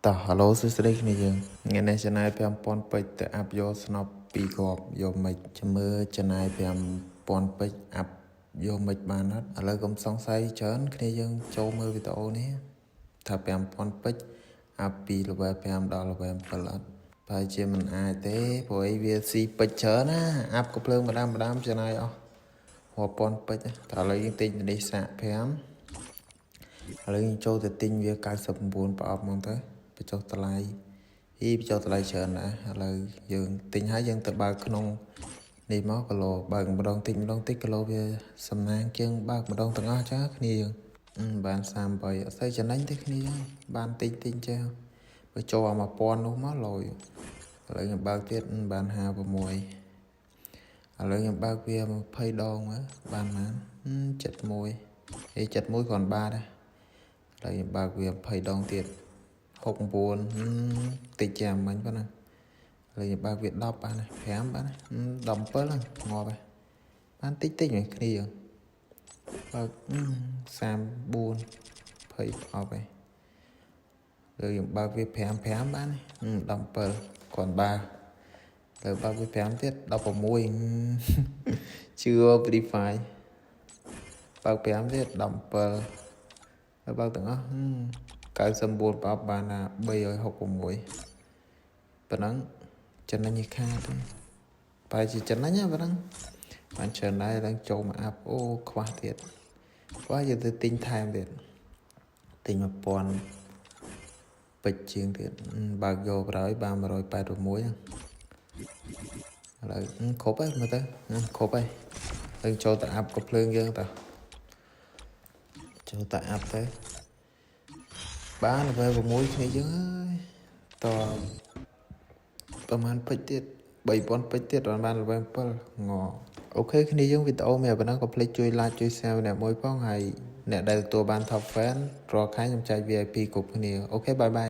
តោះ hello សួស្តីគ្នាយើងថ្ងៃនេះចំណាយ5000ពេជ្រទៅអាប់យកស្នប់2គ្រាប់យកមិនចាំមើលចំណាយ5000ពេជ្រអាប់យកមិនបានអត់ឥឡូវកុំសង្ស័យច្រើនគ្នាយើងចូលមើលវីដេអូនេះថា5000ពេជ្រអាប់ពី level 5ដល់ level 7អត់ប្រហែលជាមិនអាចទេព្រោះអីវាស៊ីពេជ្រច្រើនណាអាប់ក៏ភ្លើងម្ដាមចំណាយអស់រាប់ពាន់ពេជ្រតែឥឡូវយើងទិញនេះសាក5ឥឡូវយើងចូលទៅទិញវា99ប្រអប់ហ្មងទៅបញ្ចុះតម្លៃបញ្ចុះតម្លៃច្រើនណាស់ឥឡូវយើងទិញហើយយើងទៅបើកក្នុងនេះមកគីឡូបើកម្ដងតិចគីឡូវាសំណាងជាងបើកម្ដងទាំងអស់ចាគ្នាយើងបាន38អត់ស្អីចំណេញទេគ្នាយើងបានតិចចេះបើចូលអា1000នោះមកលយឥឡូវខ្ញុំបើកទៀតបាន56ឥឡូវខ្ញុំបើកវា20ដងមើលបានប៉ុន្មាន7171គ្រាន់បានដែរឥឡូវខ្ញុំបើកវា20ដងទៀត69តិចចាំមិញប៉ុណ្ណាឥឡូវយើងបើកវា10បាន5បាន17ហ្នឹងងាប់ហើយបានតិចវិញគ្នាយើងបើក34 20អប់ហើយឥឡូវយើងបើកវា5បាន17គាត់បើកទៅបើកវា5ទៀត16ជឿ Free Fire បើក5ទៀត17ហើយបើកទាំងអស់99ប្រអប់បាន366ប៉ុណ្ណឹងចំណេញឯខាទៅបែរជាចំណេញហ្នឹងប៉ុណ្ណឹងបានច្រើនដែរឡើងចូលមកអាប់អូខ្វះទៀតខ្វះយើងទៅទិញថែមទៀតទិញ1000ពេជ្រជាងទៀតបើកយកប្រហើយបាន186ហ្នឹងឥឡូវគ្រប់ហើយមើលទៅគ្រប់ហើយយើងចូលទៅអាប់ក៏ភ្លើងយើងតើចូលទៅអាប់ទៅបាន level 6គ្នាយើងហើយតប្រហែលពេជ្រទៀត3000ពេជ្រទៀតបាន level 7ងអូខេគ្នាយើងវីដេអូមានប៉ុណ្ណឹងកុំភ្លេចជួយ like ជួយ share ម្នាក់មួយផងហើយអ្នកដែលទទួលបាន top fan រាល់ខែខ្ញុំចែក VIP គ្រប់គ្នាអូខេបាយបាយ